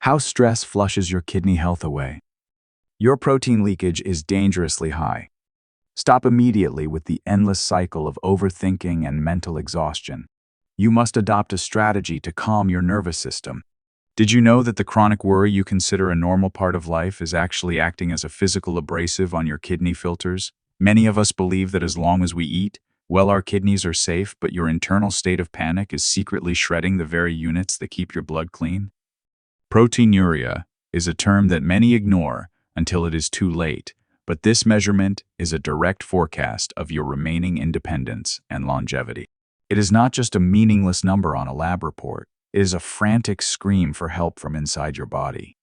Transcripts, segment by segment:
How stress flushes your kidney health away. Your protein leakage is dangerously high. Stop immediately with the endless cycle of overthinking and mental exhaustion. You must adopt a strategy to calm your nervous system. Did you know that the chronic worry you consider a normal part of life is actually acting as a physical abrasive on your kidney filters? Many of us believe that as long as we eat, well, our kidneys are safe, but your internal state of panic is secretly shredding the very units that keep your blood clean. Proteinuria is a term that many ignore until it is too late, but this measurement is a direct forecast of your remaining independence and longevity. It is not just a meaningless number on a lab report. It is a frantic scream for help from inside your body.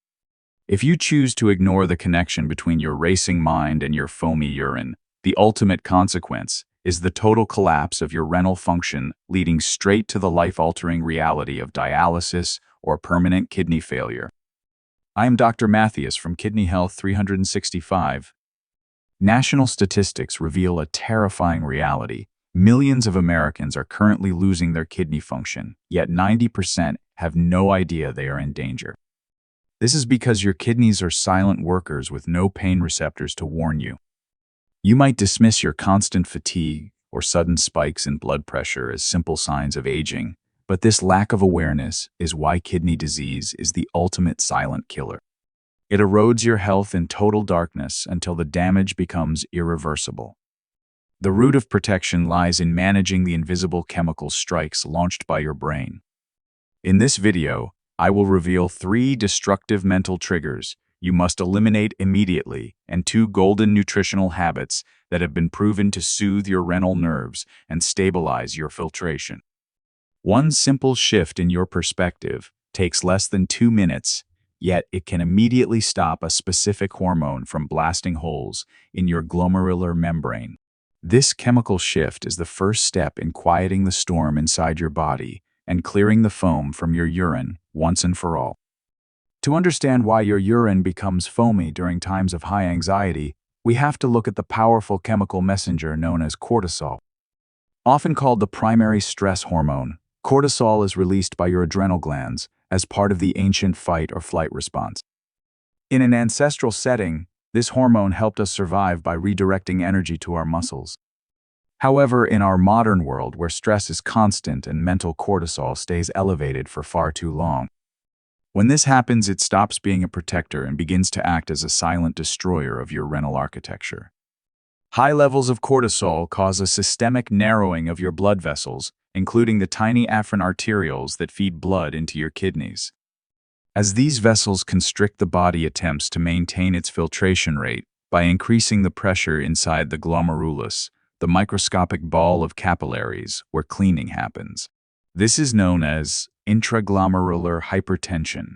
If you choose to ignore the connection between your racing mind and your foamy urine, the ultimate consequence is the total collapse of your renal function, leading straight to the life-altering reality of dialysis or permanent kidney failure. I am Dr. Mattheus from Kidney Health 365. National statistics reveal a terrifying reality. Millions of Americans are currently losing their kidney function, yet 90% have no idea they are in danger. This is because your kidneys are silent workers with no pain receptors to warn you. You might dismiss your constant fatigue or sudden spikes in blood pressure as simple signs of aging, but this lack of awareness is why kidney disease is the ultimate silent killer. It erodes your health in total darkness until the damage becomes irreversible. The root of protection lies in managing the invisible chemical strikes launched by your brain. In this video, I will reveal 3 destructive mental triggers you must eliminate immediately and 2 golden nutritional habits that have been proven to soothe your renal nerves and stabilize your filtration. One simple shift in your perspective takes less than 2 minutes, yet it can immediately stop a specific hormone from blasting holes in your glomerular membrane. This chemical shift is the first step in quieting the storm inside your body and clearing the foam from your urine once and for all. To understand why your urine becomes foamy during times of high anxiety, we have to look at the powerful chemical messenger known as cortisol. Often called the primary stress hormone, cortisol is released by your adrenal glands as part of the ancient fight or flight response. In an ancestral setting, this hormone helped us survive by redirecting energy to our muscles. However, in our modern world where stress is constant and mental cortisol stays elevated for far too long, when this happens, it stops being a protector and begins to act as a silent destroyer of your renal architecture. High levels of cortisol cause a systemic narrowing of your blood vessels, including the tiny afferent arterioles that feed blood into your kidneys. As these vessels constrict, the body attempts to maintain its filtration rate by increasing the pressure inside the glomerulus, the microscopic ball of capillaries where cleaning happens. This is known as intraglomerular hypertension.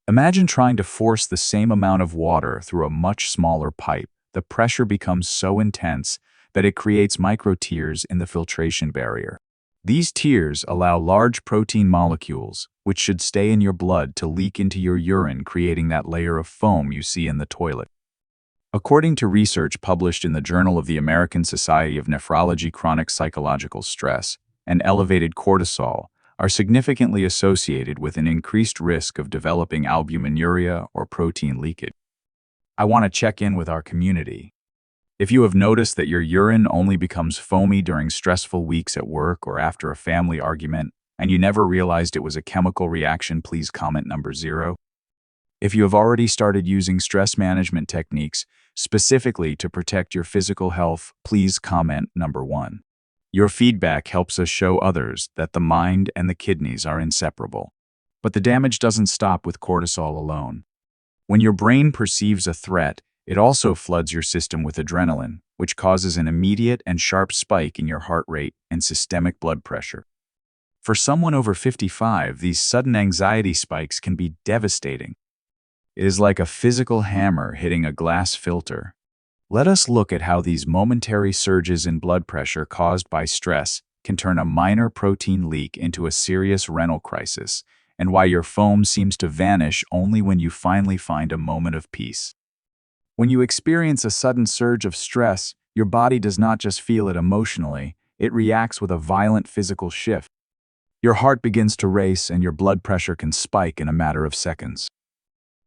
Imagine trying to force the same amount of water through a much smaller pipe. The pressure becomes so intense that it creates microtears in the filtration barrier. These tears allow large protein molecules, which should stay in your blood, to leak into your urine, creating that layer of foam you see in the toilet. According to research published in the Journal of the American Society of Nephrology, chronic psychological stress and elevated cortisol are significantly associated with an increased risk of developing albuminuria or protein leakage. I want to check in with our community. If you have noticed that your urine only becomes foamy during stressful weeks at work or after a family argument, and you never realized it was a chemical reaction, please comment number 0. If you have already started using stress management techniques specifically to protect your physical health, please comment number 1. Your feedback helps us show others that the mind and the kidneys are inseparable. But the damage doesn't stop with cortisol alone. When your brain perceives a threat, it also floods your system with adrenaline, which causes an immediate and sharp spike in your heart rate and systemic blood pressure. For someone over 55, these sudden anxiety spikes can be devastating. It is like a physical hammer hitting a glass filter. Let us look at how these momentary surges in blood pressure caused by stress can turn a minor protein leak into a serious renal crisis, and why your foam seems to vanish only when you finally find a moment of peace. When you experience a sudden surge of stress, your body does not just feel it emotionally, it reacts with a violent physical shift. Your heart begins to race and your blood pressure can spike in a matter of seconds.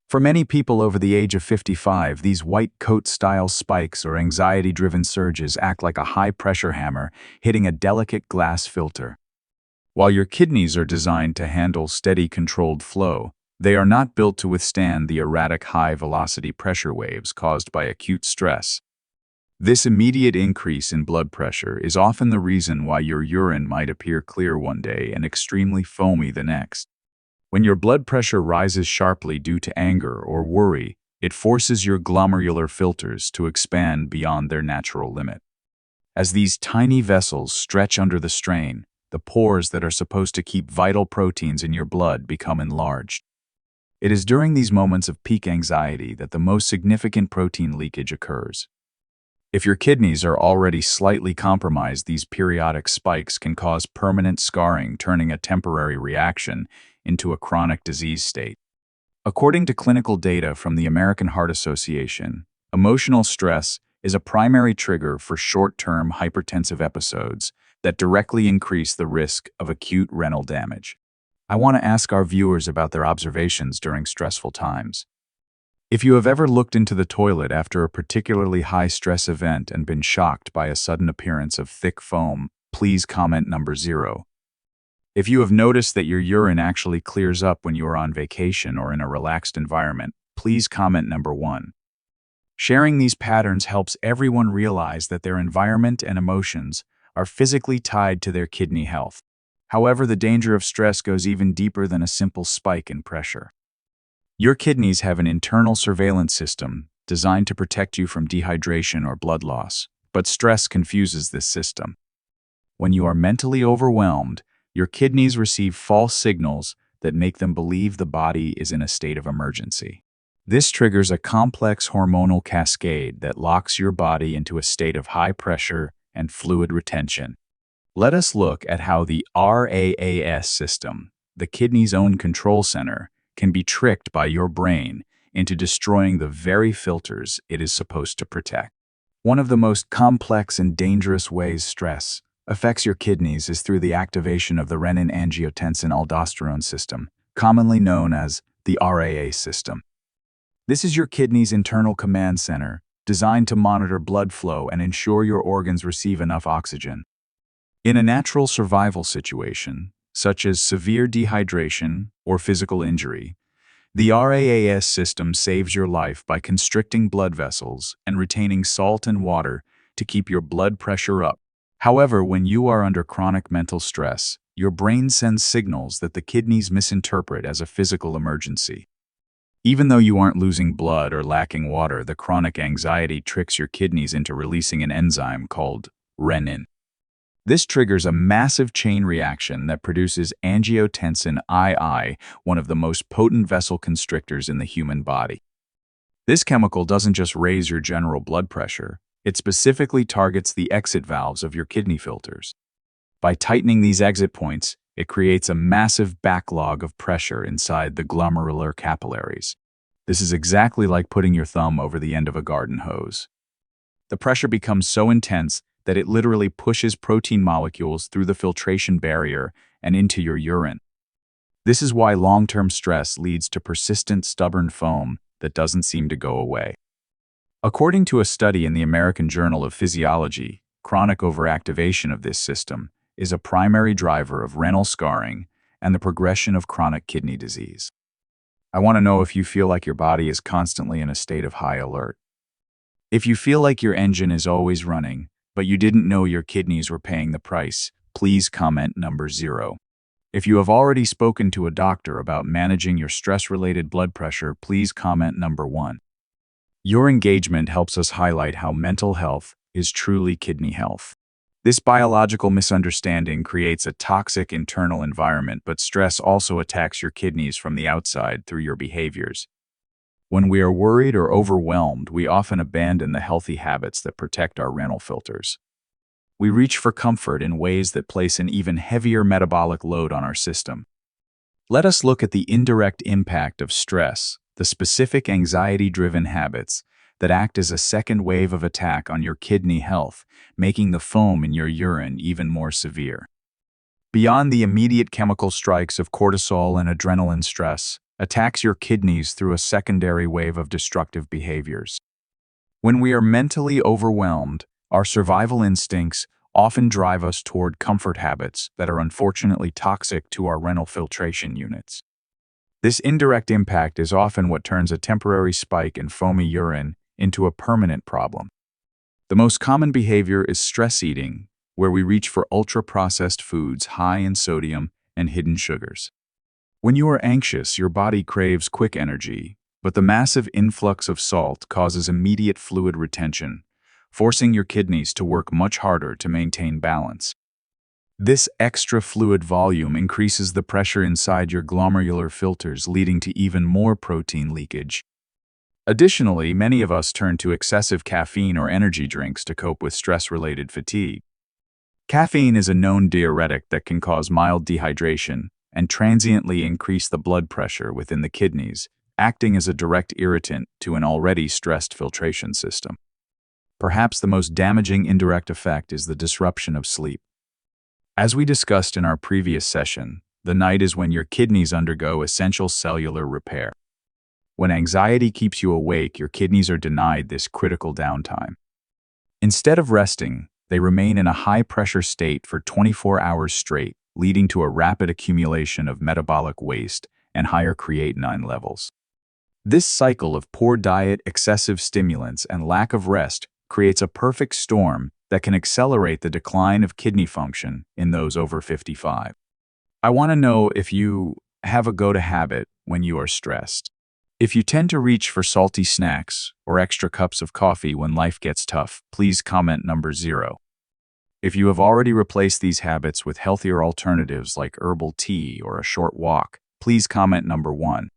For many people over the age of 55, these white coat-style spikes or anxiety-driven surges act like a high-pressure hammer hitting a delicate glass filter. While your kidneys are designed to handle steady, controlled flow, they are not built to withstand the erratic high-velocity pressure waves caused by acute stress. This immediate increase in blood pressure is often the reason why your urine might appear clear one day and extremely foamy the next. When your blood pressure rises sharply due to anger or worry, it forces your glomerular filters to expand beyond their natural limit. As these tiny vessels stretch under the strain, the pores that are supposed to keep vital proteins in your blood become enlarged. It is during these moments of peak anxiety that the most significant protein leakage occurs. If your kidneys are already slightly compromised, these periodic spikes can cause permanent scarring, turning a temporary reaction into a chronic disease state. According to clinical data from the American Heart Association, emotional stress is a primary trigger for short-term hypertensive episodes that directly increase the risk of acute renal damage. I want to ask our viewers about their observations during stressful times. If you have ever looked into the toilet after a particularly high-stress event and been shocked by a sudden appearance of thick foam, please comment number 0. If you have noticed that your urine actually clears up when you are on vacation or in a relaxed environment, please comment number 1. Sharing these patterns helps everyone realize that their environment and emotions are physically tied to their kidney health. However, the danger of stress goes even deeper than a simple spike in pressure. Your kidneys have an internal surveillance system designed to protect you from dehydration or blood loss, but stress confuses this system. When you are mentally overwhelmed, your kidneys receive false signals that make them believe the body is in a state of emergency. This triggers a complex hormonal cascade that locks your body into a state of high pressure and fluid retention. Let us look at how the RAAS system, the kidney's own control center, can be tricked by your brain into destroying the very filters it is supposed to protect. One of the most complex and dangerous ways stress affects your kidneys is through the activation of the renin-angiotensin-aldosterone system, commonly known as the RAAS system. This is your kidney's internal command center, designed to monitor blood flow and ensure your organs receive enough oxygen. In a natural survival situation, such as severe dehydration or physical injury, the RAAS system saves your life by constricting blood vessels and retaining salt and water to keep your blood pressure up. However, when you are under chronic mental stress, your brain sends signals that the kidneys misinterpret as a physical emergency. Even though you aren't losing blood or lacking water, the chronic anxiety tricks your kidneys into releasing an enzyme called renin. This triggers a massive chain reaction that produces angiotensin II, one of the most potent vessel constrictors in the human body. This chemical doesn't just raise your general blood pressure, it specifically targets the exit valves of your kidney filters. By tightening these exit points, it creates a massive backlog of pressure inside the glomerular capillaries. This is exactly like putting your thumb over the end of a garden hose. The pressure becomes so intense that it literally pushes protein molecules through the filtration barrier and into your urine. This is why long-term stress leads to persistent, stubborn foam that doesn't seem to go away. According to a study in the American Journal of Physiology, chronic overactivation of this system is a primary driver of renal scarring and the progression of chronic kidney disease. I want to know if you feel like your body is constantly in a state of high alert. If you feel like your engine is always running, but you didn't know your kidneys were paying the price, please comment number 0. If you have already spoken to a doctor about managing your stress-related blood pressure, please comment number 1. Your engagement helps us highlight how mental health is truly kidney health. This biological misunderstanding creates a toxic internal environment, but stress also attacks your kidneys from the outside through your behaviors. When we are worried or overwhelmed, we often abandon the healthy habits that protect our renal filters. We reach for comfort in ways that place an even heavier metabolic load on our system. Let us look at the indirect impact of stress, the specific anxiety-driven habits that act as a second wave of attack on your kidney health, making the foam in your urine even more severe. Beyond the immediate chemical strikes of cortisol and adrenaline stress, attacks your kidneys through a secondary wave of destructive behaviors. When we are mentally overwhelmed, our survival instincts often drive us toward comfort habits that are unfortunately toxic to our renal filtration units. This indirect impact is often what turns a temporary spike in foamy urine into a permanent problem. The most common behavior is stress eating, where we reach for ultra-processed foods high in sodium and hidden sugars. When you are anxious, your body craves quick energy, but the massive influx of salt causes immediate fluid retention, forcing your kidneys to work much harder to maintain balance. This extra fluid volume increases the pressure inside your glomerular filters, leading to even more protein leakage. Additionally, many of us turn to excessive caffeine or energy drinks to cope with stress-related fatigue. Caffeine is a known diuretic that can cause mild dehydration and transiently increase the blood pressure within the kidneys, acting as a direct irritant to an already stressed filtration system. Perhaps the most damaging indirect effect is the disruption of sleep. As we discussed in our previous session, the night is when your kidneys undergo essential cellular repair. When anxiety keeps you awake, your kidneys are denied this critical downtime. Instead of resting, they remain in a high-pressure state for 24 hours straight, leading to a rapid accumulation of metabolic waste and higher creatinine levels. This cycle of poor diet, excessive stimulants, and lack of rest creates a perfect storm that can accelerate the decline of kidney function in those over 55. I want to know if you have a go-to habit when you are stressed. If you tend to reach for salty snacks or extra cups of coffee when life gets tough, please comment number 0. If you have already replaced these habits with healthier alternatives like herbal tea or a short walk, please comment number 1.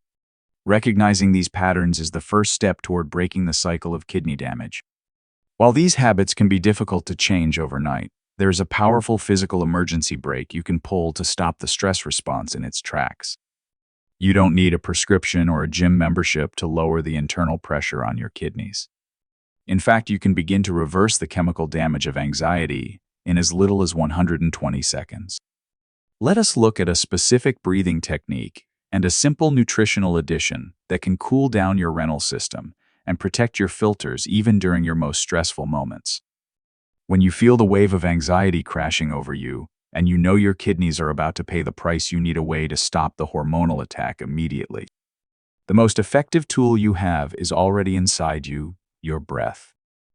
Recognizing these patterns is the first step toward breaking the cycle of kidney damage. While these habits can be difficult to change overnight, there is a powerful physical emergency brake you can pull to stop the stress response in its tracks. You don't need a prescription or a gym membership to lower the internal pressure on your kidneys. In fact, you can begin to reverse the chemical damage of anxiety in as little as 120 seconds. Let us look at a specific breathing technique and a simple nutritional addition that can cool down your renal system and protect your filters even during your most stressful moments. When you feel the wave of anxiety crashing over you, and you know your kidneys are about to pay the price, you need a way to stop the hormonal attack immediately. The most effective tool you have is already inside you, your breath.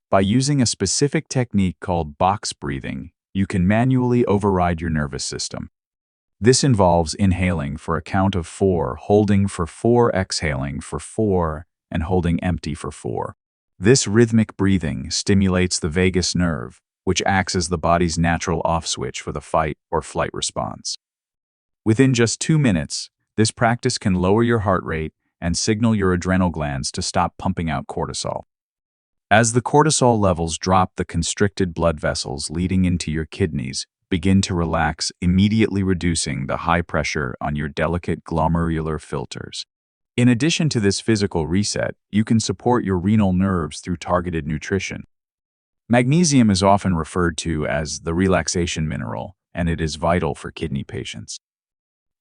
By using a specific technique called box breathing, you can manually override your nervous system. This involves inhaling for a count of 4, holding for 4, exhaling for 4, and holding empty for 4. This rhythmic breathing stimulates the vagus nerve, which acts as the body's natural off switch for the fight or flight response. Within just 2 minutes, this practice can lower your heart rate and signal your adrenal glands to stop pumping out cortisol. As the cortisol levels drop, the constricted blood vessels leading into your kidneys begin to relax, immediately reducing the high pressure on your delicate glomerular filters. In addition to this physical reset, you can support your renal nerves through targeted nutrition. Magnesium is often referred to as the relaxation mineral, and it is vital for kidney patients.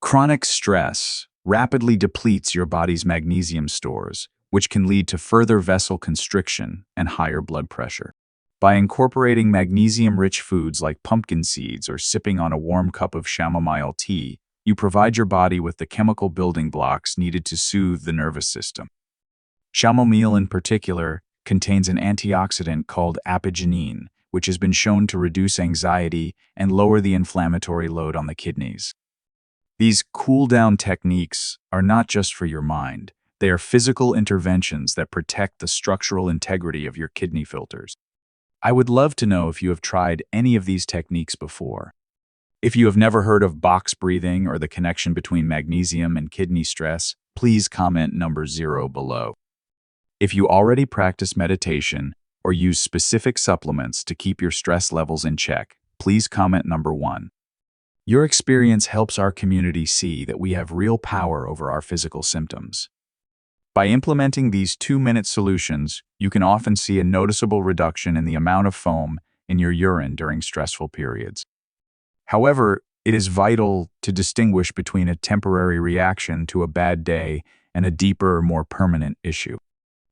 Chronic stress rapidly depletes your body's magnesium stores, which can lead to further vessel constriction and higher blood pressure. By incorporating magnesium-rich foods like pumpkin seeds or sipping on a warm cup of chamomile tea, you provide your body with the chemical building blocks needed to soothe the nervous system. Chamomile, in particular, contains an antioxidant called apigenin, which has been shown to reduce anxiety and lower the inflammatory load on the kidneys. These cool-down techniques are not just for your mind. They are physical interventions that protect the structural integrity of your kidney filters. I would love to know if you have tried any of these techniques before. If you have never heard of box breathing or the connection between magnesium and kidney stress, please comment number 0 below. If you already practice meditation or use specific supplements to keep your stress levels in check, please comment number 1. Your experience helps our community see that we have real power over our physical symptoms. By implementing these 2-minute solutions, you can often see a noticeable reduction in the amount of foam in your urine during stressful periods. However, It is vital to distinguish between a temporary reaction to a bad day and a deeper, more permanent issue.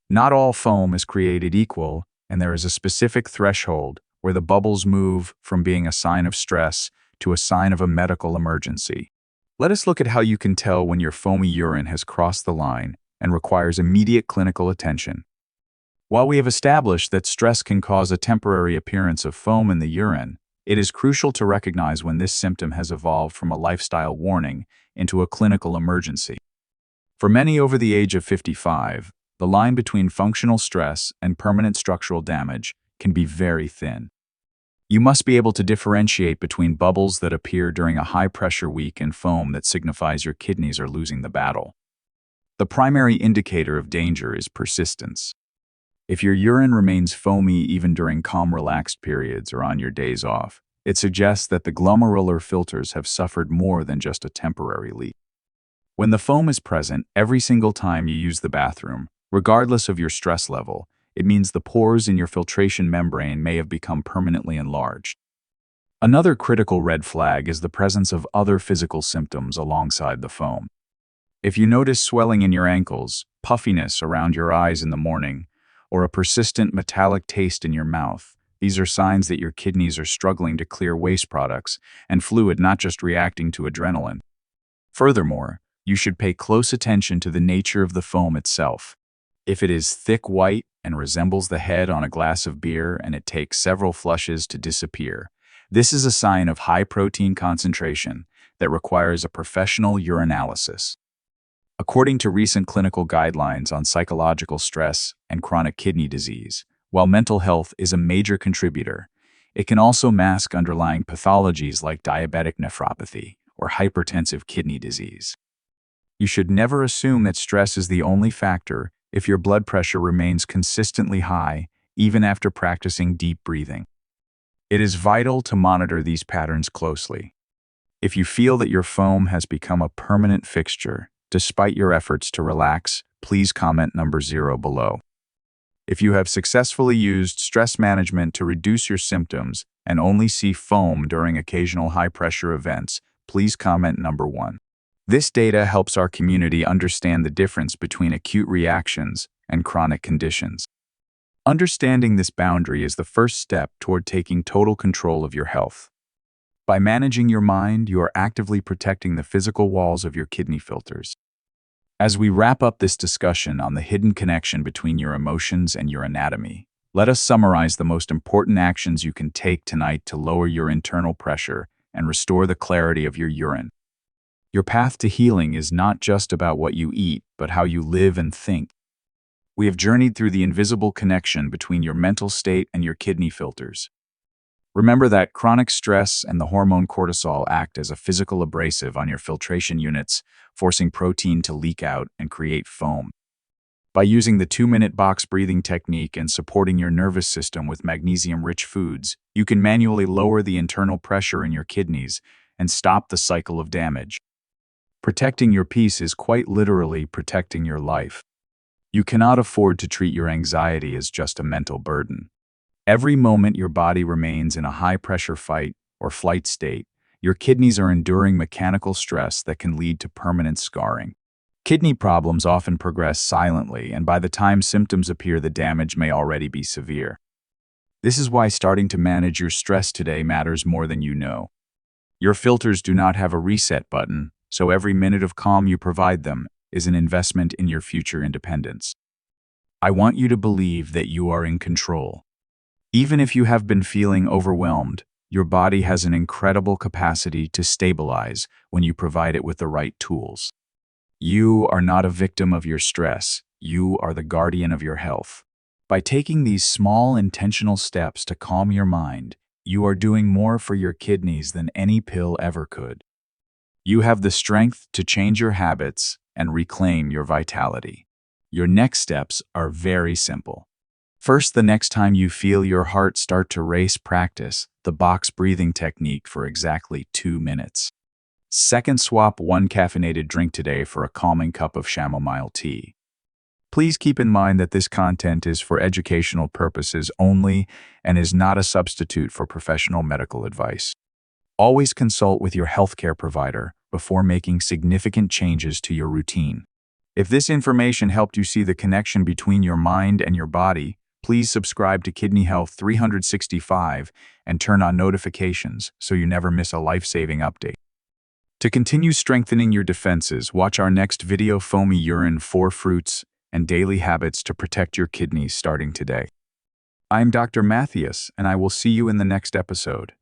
Not all foam is created equal, and there is a specific threshold where the bubbles move from being a sign of stress to a sign of a medical emergency. Let us look at how you can tell when your foamy urine has crossed the line and requires immediate clinical attention. While we have established that stress can cause a temporary appearance of foam in the urine, it is crucial to recognize when this symptom has evolved from a lifestyle warning into a clinical emergency. For many over the age of 55, the line between functional stress and permanent structural damage can be very thin. You must be able to differentiate between bubbles that appear during a high-pressure week and foam that signifies your kidneys are losing the battle. The primary indicator of danger is persistence. If your urine remains foamy even during calm, relaxed periods or on your days off, it suggests that the glomerular filters have suffered more than just a temporary leak. When the foam is present every single time you use the bathroom, regardless of your stress level, it means the pores in your filtration membrane may have become permanently enlarged. Another critical red flag is the presence of other physical symptoms alongside the foam. If you notice swelling in your ankles, puffiness around your eyes in the morning, or a persistent metallic taste in your mouth, these are signs that your kidneys are struggling to clear waste products and fluid, not just reacting to adrenaline. Furthermore, you should pay close attention to the nature of the foam itself. If it is thick white and resembles the head on a glass of beer and it takes several flushes to disappear, this is a sign of high protein concentration that requires a professional urinalysis. According to recent clinical guidelines on psychological stress and chronic kidney disease, while mental health is a major contributor, it can also mask underlying pathologies like diabetic nephropathy or hypertensive kidney disease. You should never assume that stress is the only factor if your blood pressure remains consistently high, even after practicing deep breathing. It is vital to monitor these patterns closely. If you feel that your foam has become a permanent fixture, despite your efforts to relax, please comment number 0 below. If you have successfully used stress management to reduce your symptoms and only see foam during occasional high-pressure events, please comment number 1. This data helps our community understand the difference between acute reactions and chronic conditions. Understanding this boundary is the first step toward taking total control of your health. By managing your mind, you are actively protecting the physical walls of your kidney filters. As we wrap up this discussion on the hidden connection between your emotions and your anatomy, let us summarize the most important actions you can take tonight to lower your internal pressure and restore the clarity of your urine. Your path to healing is not just about what you eat, but how you live and think. We have journeyed through the invisible connection between your mental state and your kidney filters. Remember that chronic stress and the hormone cortisol act as a physical abrasive on your filtration units, forcing protein to leak out and create foam. By using the 2-minute box breathing technique and supporting your nervous system with magnesium-rich foods, you can manually lower the internal pressure in your kidneys and stop the cycle of damage. Protecting your peace is quite literally protecting your life. You cannot afford to treat your anxiety as just a mental burden. Every moment your body remains in a high-pressure fight or flight state, your kidneys are enduring mechanical stress that can lead to permanent scarring. Kidney problems often progress silently, and by the time symptoms appear, the damage may already be severe. This is why starting to manage your stress today matters more than you know. Your filters do not have a reset button, so every minute of calm you provide them is an investment in your future independence. I want you to believe that you are in control. Even if you have been feeling overwhelmed, your body has an incredible capacity to stabilize when you provide it with the right tools. You are not a victim of your stress. You are the guardian of your health. By taking these small, intentional steps to calm your mind, you are doing more for your kidneys than any pill ever could. You have the strength to change your habits and reclaim your vitality. Your next steps are very simple. First, the next time you feel your heart start to race, practice the box breathing technique for exactly 2 minutes. Second, swap 1 caffeinated drink today for a calming cup of chamomile tea. Please keep in mind that this content is for educational purposes only and is not a substitute for professional medical advice. Always consult with your healthcare provider before making significant changes to your routine. If this information helped you see the connection between your mind and your body, please subscribe to Kidney Health 365 and turn on notifications so you never miss a life-saving update. To continue strengthening your defenses, watch our next video, Foamy Urine, 4 Fruits and Daily Habits to Protect Your Kidneys, starting today. I'm Dr. Mattheus, and I will see you in the next episode.